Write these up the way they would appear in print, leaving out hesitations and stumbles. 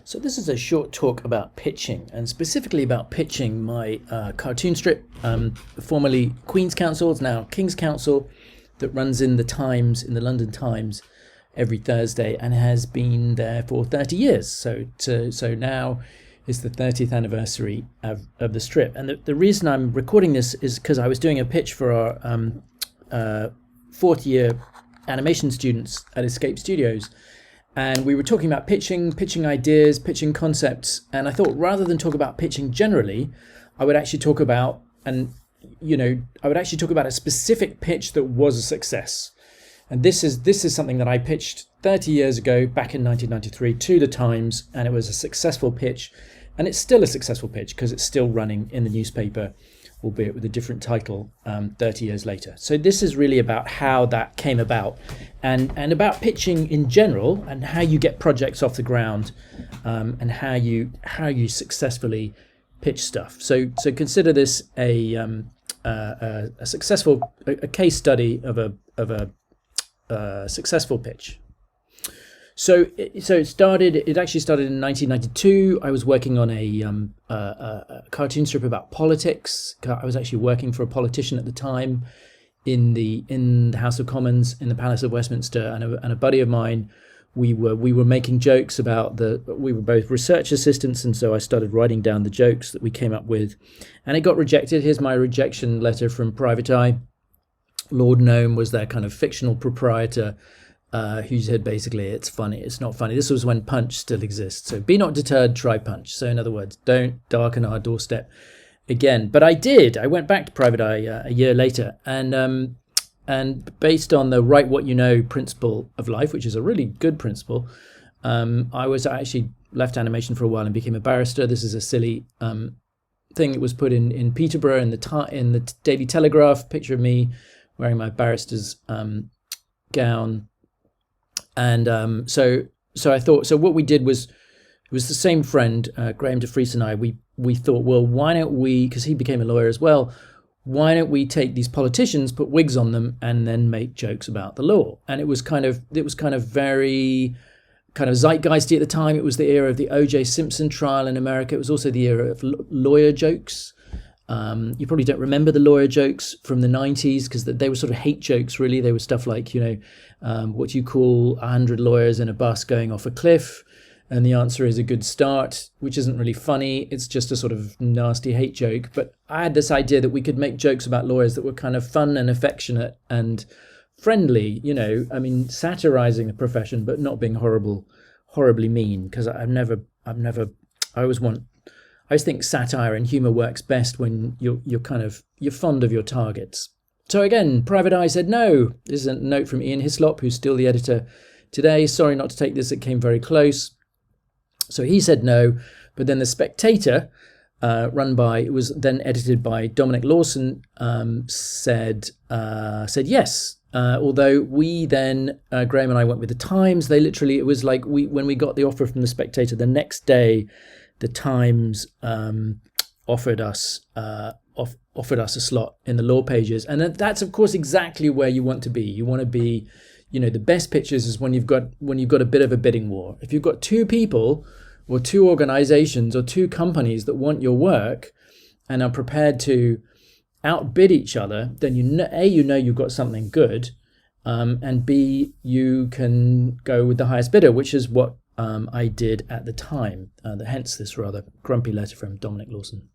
So this is a short talk about pitching, and specifically about pitching my cartoon strip, formerly Queen's Counsel, it's now King's Counsel, that runs in the Times, in the London Times, every Thursday, and has been there for 30 years. So now is the 30th anniversary of the strip. And the reason I'm recording this is because I was doing a pitch for our fourth year animation students at Escape Studios. And we were talking about pitching ideas, pitching concepts. And I thought rather than talk about pitching generally, I would actually talk about, a specific pitch that was a success. And this is something that I pitched 30 years ago, back in 1993, to the Times, and it was a successful pitch. And it's still a successful pitch because it's still running in the newspaper, albeit with a different title 30 years later. So this is really about how that came about, and about pitching in general, and how you get projects off the ground, and how you successfully pitch stuff. So consider this a successful case study of a successful pitch. So it actually started in 1992. I was working on a cartoon strip about politics. I was actually working for a politician at the time in the House of Commons in the Palace of Westminster, and a buddy of mine. We were making jokes about we were both research assistants, and so I started writing down the jokes that we came up with, and it got rejected. Here's my rejection letter from Private Eye. Lord Gnome was their kind of fictional proprietor, who said basically, it's funny, it's not funny. This was when Punch still exists. So be not deterred, try Punch. So in other words, don't darken our doorstep again. But I did. I went back to Private Eye a year later, and based on the write what you know principle of life, which is a really good principle, I actually left animation for a while and became a barrister. This is a silly thing that was put in Peterborough in the Daily Telegraph. Picture of me wearing my barrister's gown. And so I thought, so what we did was, it was the same friend, Graham DeFries, and I, we thought, well, why don't we, because he became a lawyer as well, why don't we take these politicians, put wigs on them, and then make jokes about the law? And it was kind of very kind of zeitgeisty at the time. It was the era of the O.J. Simpson trial in America. It was also the era of lawyer jokes. You probably don't remember the lawyer jokes from the 90s because they were sort of hate jokes, really. They were stuff like, what you call 100 lawyers in a bus going off a cliff. And the answer is a good start, which isn't really funny. It's just a sort of nasty hate joke. But I had this idea that we could make jokes about lawyers that were kind of fun and affectionate and friendly, satirizing the profession, but not being horribly mean. Because I always think satire and humor works best when you're fond of your targets. So again, Private Eye said no. This is a note from Ian Hislop, who's still the editor today. Sorry not to take this, it came very close. So he said no, but then The Spectator, it was then edited by Dominic Lawson, said yes. Although we then, Graham and I went with the Times. It was like when we got the offer from The Spectator, the next day, the Times offered us a slot in the law pages, and that's of course exactly where you want to be. You want to be, the best pitches is when you've got a bit of a bidding war. If you've got two people or two organizations or two companies that want your work and are prepared to outbid each other, then you've got something good, and B, you can go with the highest bidder, which is what I did at the time. Hence this rather grumpy letter from Dominic Lawson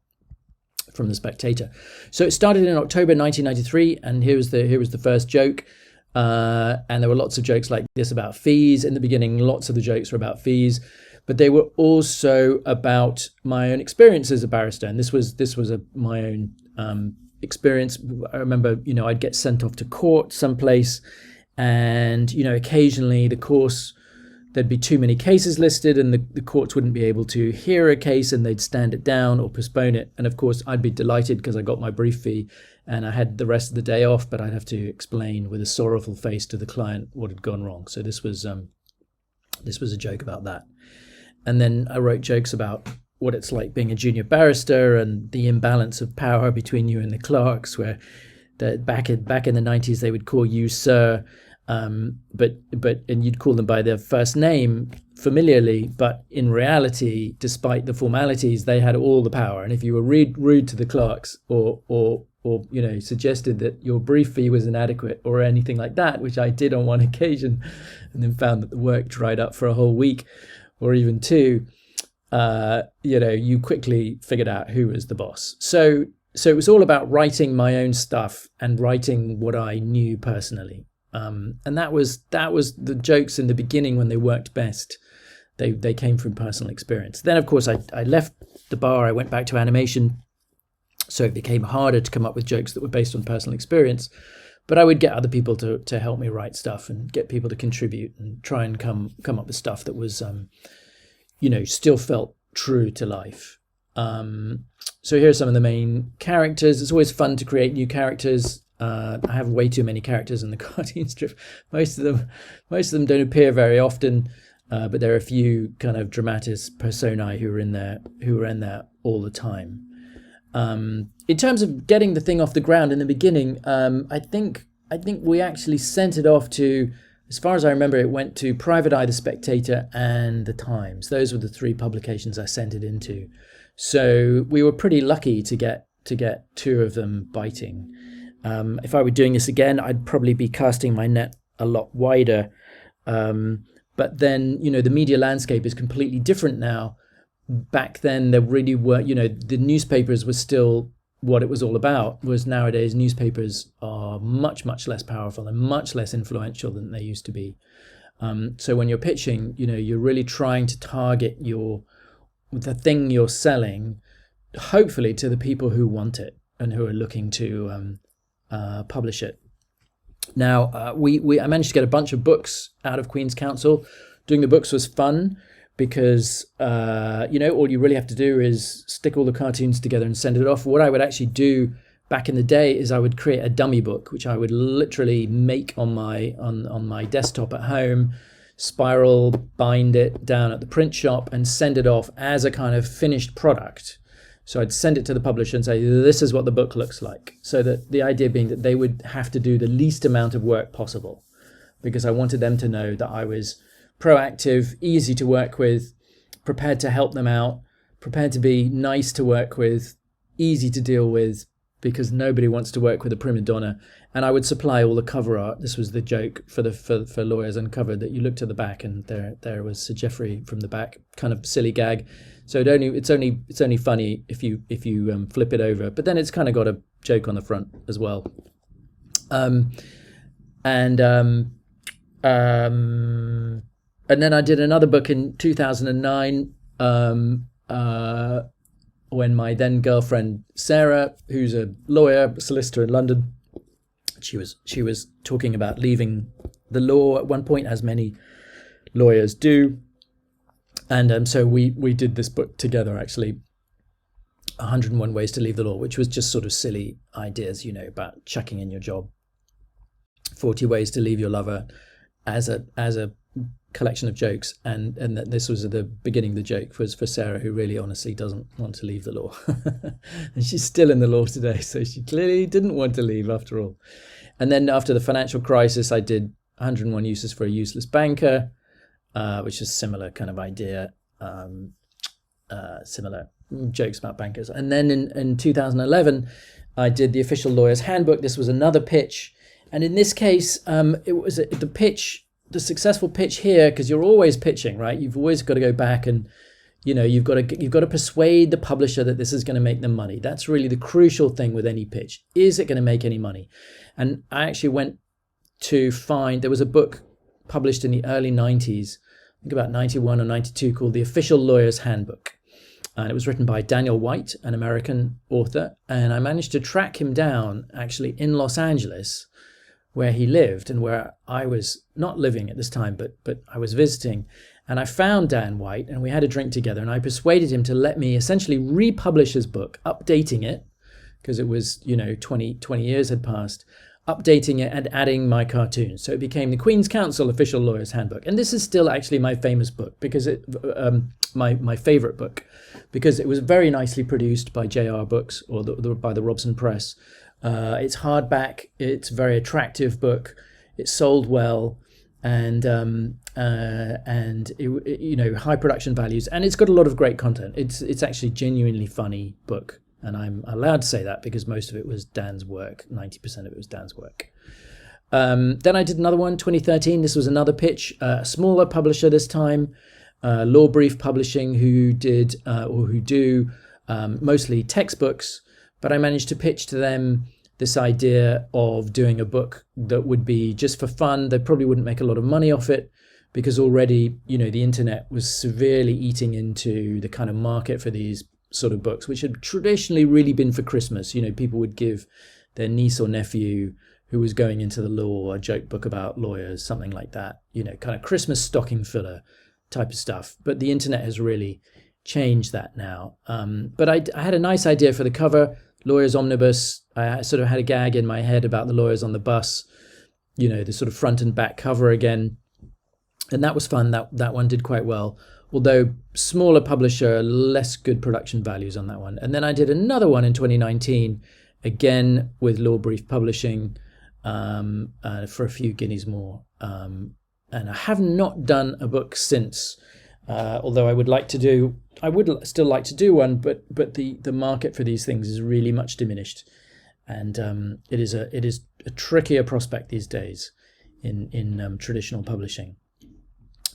from The Spectator. So it started in October 1993, and here was the first joke. And there were lots of jokes like this about fees. In the beginning, lots of the jokes were about fees, but they were also about my own experience as a barrister. And this was my own experience. I remember, I'd get sent off to court someplace, and occasionally there'd be too many cases listed, and the courts wouldn't be able to hear a case, and they'd stand it down or postpone it. And of course, I'd be delighted because I got my brief fee and I had the rest of the day off, but I'd have to explain with a sorrowful face to the client what had gone wrong. So this was a joke about that. And then I wrote jokes about what it's like being a junior barrister and the imbalance of power between you and the clerks, where back in the 90s they would call you sir, and you'd call them by their first name familiarly, but in reality, despite the formalities, they had all the power. And if you were rude to the clerks, or suggested that your brief fee was inadequate or anything like that, which I did on one occasion, and then found that the work dried up for a whole week or even two, you quickly figured out who was the boss. So it was all about writing my own stuff and writing what I knew personally. And that was the jokes in the beginning when they worked best. They came from personal experience. Then, of course, I left the bar. I went back to animation. So it became harder to come up with jokes that were based on personal experience. But I would get other people to help me write stuff and get people to contribute and try and come up with stuff that was, still felt true to life. So here are some of the main characters. It's always fun to create new characters. I have way too many characters in the cartoon strip. Most of them don't appear very often, but there are a few kind of dramatis personae who are in there all the time. In terms of getting the thing off the ground in the beginning, I think we actually sent it off to, as far as I remember, it went to Private Eye, The Spectator, and The Times. Those were the three publications I sent it into. So we were pretty lucky to get two of them biting. If I were doing this again, I'd probably be casting my net a lot wider. But then, the media landscape is completely different now. Back then, there really were, the newspapers were still what it was all about. Whereas nowadays, newspapers are much, much less powerful and much less influential than they used to be. So when you're pitching, you're really trying to target the thing you're selling, hopefully to the people who want it and who are looking to publish it. Now, I managed to get a bunch of books out of Queen's Counsel. Doing the books was fun because, all you really have to do is stick all the cartoons together and send it off. What I would actually do back in the day is I would create a dummy book, which I would literally make on my desktop at home, spiral, bind it down at the print shop, and send it off as a kind of finished product. So I'd send it to the publisher and say, this is what the book looks like. So that the idea being that they would have to do the least amount of work possible, because I wanted them to know that I was proactive, easy to work with, prepared to help them out, prepared to be nice to work with, easy to deal with, because nobody wants to work with a prima donna. And I would supply all the cover art. This was the joke for Lawyers Uncovered, that you looked at the back and there was Sir Geoffrey from the back, kind of silly gag. So it's only funny if you flip it over, but then it's kind of got a joke on the front as well. And then I did another book in 2009 when my then girlfriend Sarah, who's a lawyer, solicitor in London, she was talking about leaving the law at one point, as many lawyers do. And so we did this book together, actually, 101 Ways to Leave the Law, which was just sort of silly ideas, about chucking in your job. 40 Ways to Leave Your Lover, as a collection of jokes. And that this was at the beginning. The joke was for Sarah, who really honestly doesn't want to leave the law. And she's still in the law today, so she clearly didn't want to leave after all. And then after the financial crisis, I did 101 Uses for a Useless Banker, which is similar kind of idea, similar jokes about bankers. And then in 2011, I did The Official Lawyer's Handbook. This was another pitch. And in this case, it was the successful pitch here, because you're always pitching, right? You've always got to go back and, you've got to persuade the publisher that this is going to make them money. That's really the crucial thing with any pitch. Is it going to make any money? And I actually went to find, there was a book published in the early 90s, I think about 91 or 92, called The Official Lawyer's Handbook. And it was written by Daniel White, an American author. And I managed to track him down actually in Los Angeles, where he lived and where I was not living at this time, but I was visiting. And I found Dan White and we had a drink together, and I persuaded him to let me essentially republish his book, updating it, because it was, 20 years had passed, updating it and adding my cartoons. So it became the Queen's Counsel Official Lawyer's Handbook. And this is still actually my famous book, because my favorite book, because it was very nicely produced by JR Books, or by the Robson Press. It's hardback. It's a very attractive book. it sold well, and high production values, and it's got a lot of great content. It's actually a genuinely funny book, and I'm allowed to say that because most of it was Dan's work. 90% of it was Dan's work. Then I did another one, 2013. This was another pitch, a smaller publisher this time, Law Brief Publishing, who do mostly textbooks, but I managed to pitch to them this idea of doing a book that would be just for fun. They probably wouldn't make a lot of money off it because already, the internet was severely eating into the kind of market for these sort of books, which had traditionally really been for Christmas. People would give their niece or nephew who was going into the law a joke book about lawyers, something like that, kind of Christmas stocking filler type of stuff. But the internet has really changed that now. But I had a nice idea for the cover, Lawyers Omnibus. I sort of had a gag in my head about the lawyers on the bus, the sort of front and back cover again. And that was fun. That one did quite well. Although smaller publisher, less good production values on that one. And then I did another one in 2019, again with Law Brief Publishing, for a few guineas more. And I have not done a book since, although I would still like to do one, but the market for these things is really much diminished, and it is a trickier prospect these days in traditional publishing.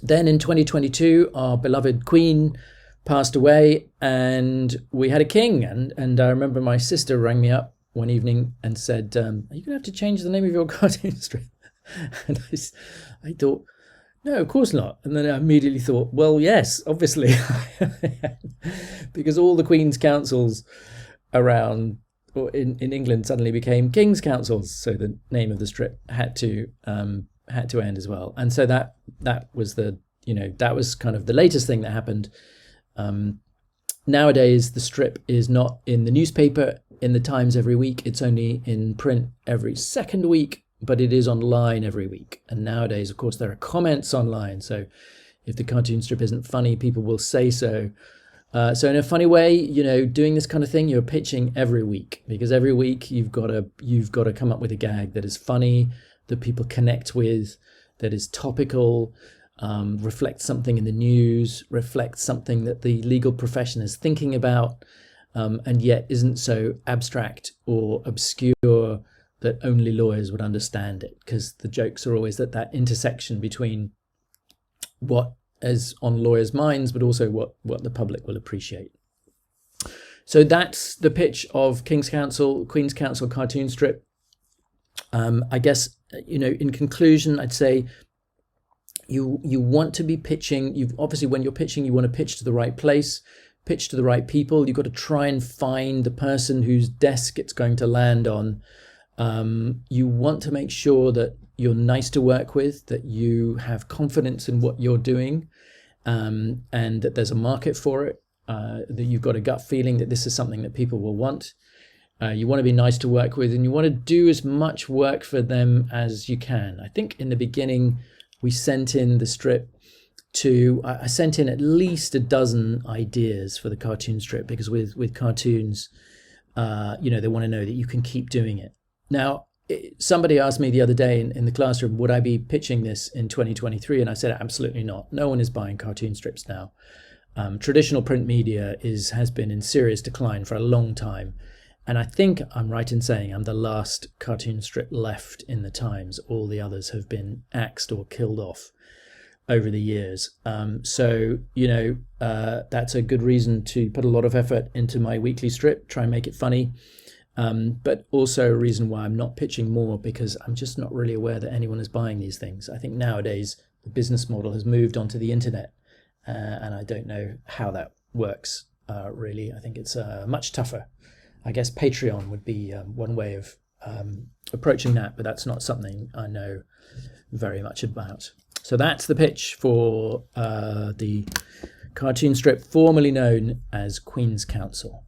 Then in 2022, our beloved Queen passed away, and we had a king, and I remember my sister rang me up one evening and said, "Are you gonna have to change the name of your cartoon strip?" And I thought, no, of course not. And then I immediately thought, well, yes, obviously, because all the Queen's councils around in England suddenly became King's councils, so the name of the strip had to end as well. And so that was that was kind of the latest thing that happened. Nowadays, the strip is not in the newspaper in the Times every week. It's only in print every second week, but it is online every week. And nowadays, of course, there are comments online. So if the cartoon strip isn't funny, people will say so. So in a funny way, doing this kind of thing, you're pitching every week, because every week you've got to come up with a gag that is funny, that people connect with, that is topical, reflects something in the news, reflects something that the legal profession is thinking about, and yet isn't so abstract or obscure that only lawyers would understand it, because the jokes are always at that intersection between what is on lawyers' minds, but also what the public will appreciate. So that's the pitch of Queen's Counsel cartoon strip. I guess, in conclusion, I'd say you want to be pitching. Obviously, when you're pitching, you want to pitch to the right place, pitch to the right people. You've got to try and find the person whose desk it's going to land on. You want to make sure that you're nice to work with, that you have confidence in what you're doing, and that there's a market for it, that you've got a gut feeling that this is something that people will want. You want to be nice to work with, and you want to do as much work for them as you can. I think in the beginning, we sent in the strip I sent in at least a dozen ideas for the cartoon strip, because with cartoons, they want to know that you can keep doing it. Now, somebody asked me the other day in the classroom, would I be pitching this in 2023? And I said, absolutely not. No one is buying cartoon strips now. Traditional print media has been in serious decline for a long time. And I think I'm right in saying I'm the last cartoon strip left in the Times. All the others have been axed or killed off over the years. So that's a good reason to put a lot of effort into my weekly strip, try and make it funny. But also a reason why I'm not pitching more, because I'm just not really aware that anyone is buying these things. I think nowadays the business model has moved onto the internet, and I don't know how that works, really. I think it's much tougher. I guess Patreon would be one way of approaching that, but that's not something I know very much about. So that's the pitch for the cartoon strip formerly known as Queen's Counsel.